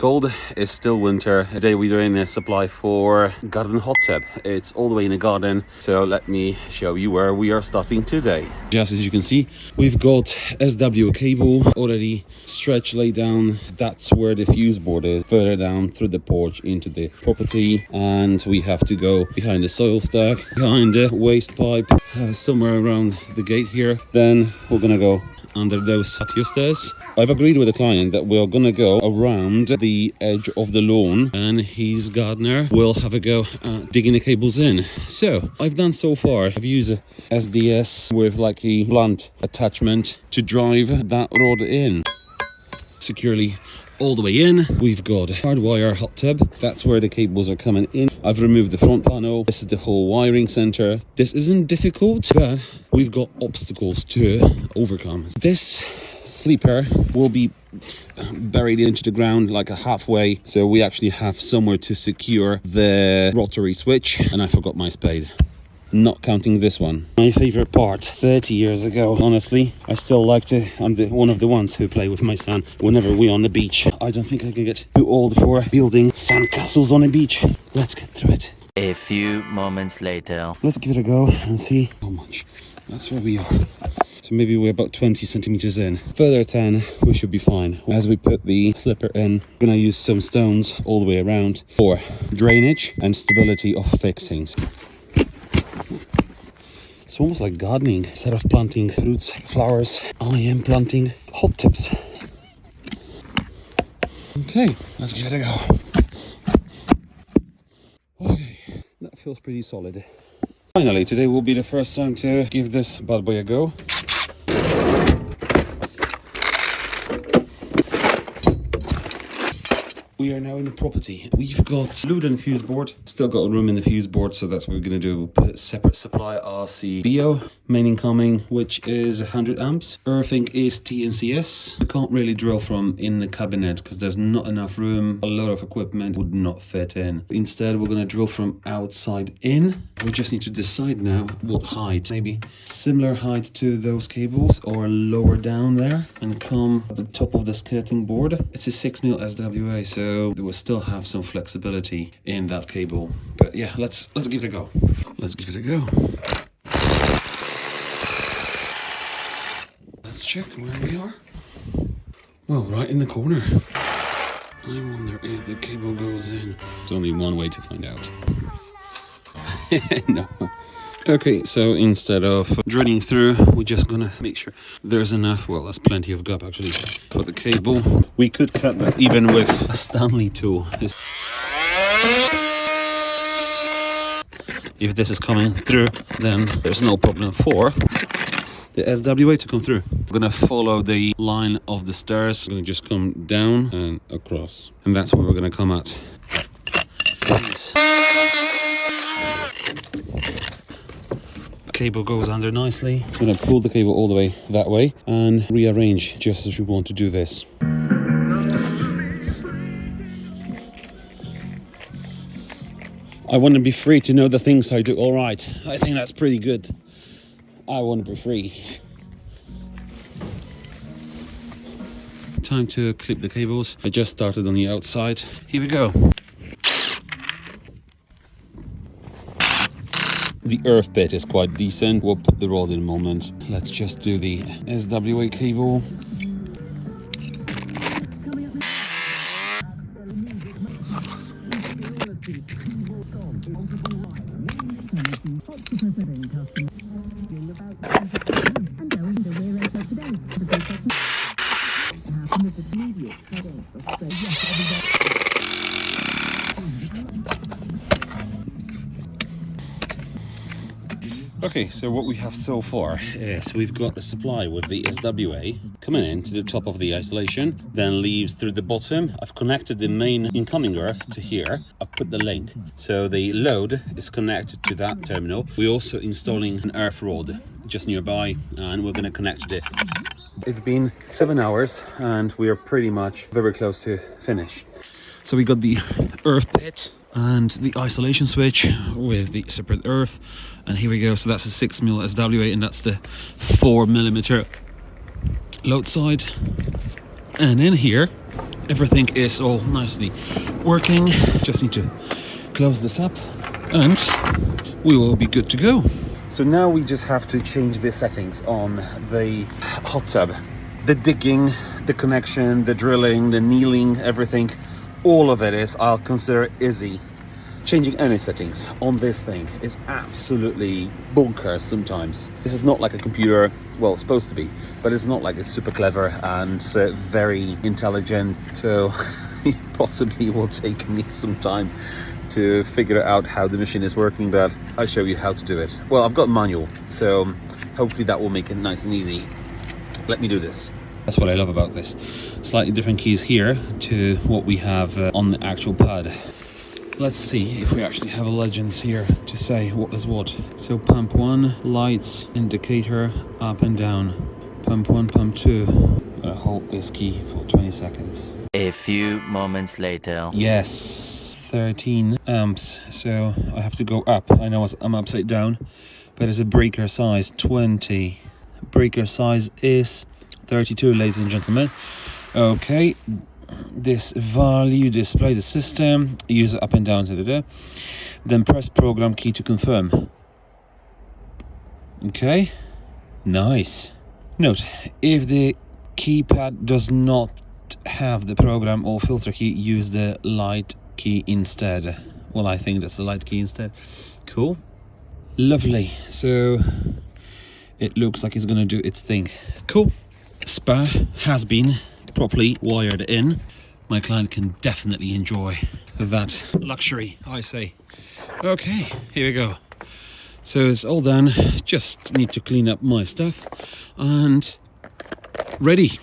cold, it's still winter. Today we're doing a supply for garden hot tub. It's all the way in the garden, so let me show you where we are starting today. Just as you can see, we've got SW cable already stretched, laid down. That's where the fuse board is, further down through the porch into the property, and we have to go behind the soil stack, behind the waste pipe, somewhere around the gate here. Then we're gonna go under those patio stairs. I've agreed with the client that we're gonna go around the edge of the lawn, and his gardener will have a go at digging the cables in. So I've done so far, I've used a SDS with like a blunt attachment to drive that rod in securely all the way in. We've got a hardwire hot tub. That's where the cables are coming in. I've removed the front panel. This is the whole wiring center. This isn't difficult, but we've got obstacles to overcome. This sleeper will be buried into the ground like a halfway, so we actually have somewhere to secure the rotary switch. And I forgot my spade, not counting this one. My favorite part, 30 years ago, honestly, I still like to, I'm one of the ones who play with my son whenever we're on the beach. I don't think I can get too old for building sandcastles on a beach. Let's get through it. A few moments later. Let's give it a go and see how much. That's where we are. So maybe we're about 20 centimeters in. Further 10, we should be fine. As we put the slipper in, we're gonna use some stones all the way around for drainage and stability of fixings. It's almost like gardening. Instead of planting fruits, flowers, I am planting hot tubs. Okay, let's give it a go. Okay, that feels pretty solid. Finally, today will be the first time to give this bad boy a go. We are now in the property. We've got glued in fuse board. Still got a room in the fuse board, so that's what we're gonna do. Put separate supply 𝗪𝗃𝗿𝗄, main incoming, which is 100 amps. Earthing is TNCS. We can't really drill from in the cabinet because there's not enough room. A lot of equipment would not fit in. Instead, we're gonna drill from outside in. We just need to decide now what height. Maybe similar height to those cables or lower down there and come at the top of the skirting board. It's a 6mm SWA, so we will still have some flexibility in that cable. But yeah, let's give it a go. Let's give it a go. Let's check where we are. Well, right in the corner. I wonder if the cable goes in. There's only one way to find out. No. Okay, so instead of drilling through, we're just gonna make sure there's enough, well, there's plenty of gap actually for the cable. We could cut that even with a Stanley tool. If this is coming through, then there's no problem for the SWA to come through. We're gonna follow the line of the stairs. We're gonna just come down and across. And that's where we're gonna come at. Cable goes under nicely. I'm gonna pull the cable all the way that way and rearrange just as we want to do this. I want to be free to know the things I do all right. I think that's pretty good. I want to be free. Time to clip the cables. I just started on the outside. Here we go. The earth bit is quite decent. We'll put the rod in a moment. Let's just do the SWA cable. Okay, so what we have so far is we've got a supply with the SWA coming in to the top of the isolation, then leaves through the bottom. I've connected the main incoming earth to here. I've put the link, so the load is connected to that terminal. We're also installing an earth rod just nearby, and we're going to connect it. It's been 7 hours and we are pretty much very close to finish. So we got the earth pit and the isolation switch with the separate earth, and here we go. So that's a 6mm SWA, and that's the 4mm load side. And in here Everything is all nicely working. Just need to close this up and we will be good to go. So now we just have to change the settings on the hot tub. The digging, the connection, the drilling, the kneeling, everything, all of it is, I'll consider easy. Changing any settings on this thing is absolutely bonkers sometimes. This is not like a computer, well, it's supposed to be, but it's not like it's super clever and very intelligent. So it possibly will take me some time to figure out how the machine is working, but I'll show you how to do it. Well, I've got manual, so hopefully that will make it nice and easy. Let me do this. That's what I love about this. Slightly different keys here to what we have on the actual pad. Let's see if we actually have a legends here to say what is what. So pump 1, lights, indicator, up and down. Pump 1, pump 2. Hold this key for 20 seconds. A few moments later. Yes, 13 amps. So I have to go up. I know I'm upside down, but it's a breaker size 20. Breaker size is 32, ladies and gentlemen. Okay. This value display the system, use up and down, then press program key to confirm. Okay, nice. Note, if the keypad does not have the program or filter key, use the light key instead. Well, I think that's the light key instead. Cool, lovely. So it looks like it's gonna do its thing. Cool. SPA has been properly wired in. My client can definitely enjoy that luxury, I say. Okay, here we go. So it's all done. Just need to clean up my stuff and ready.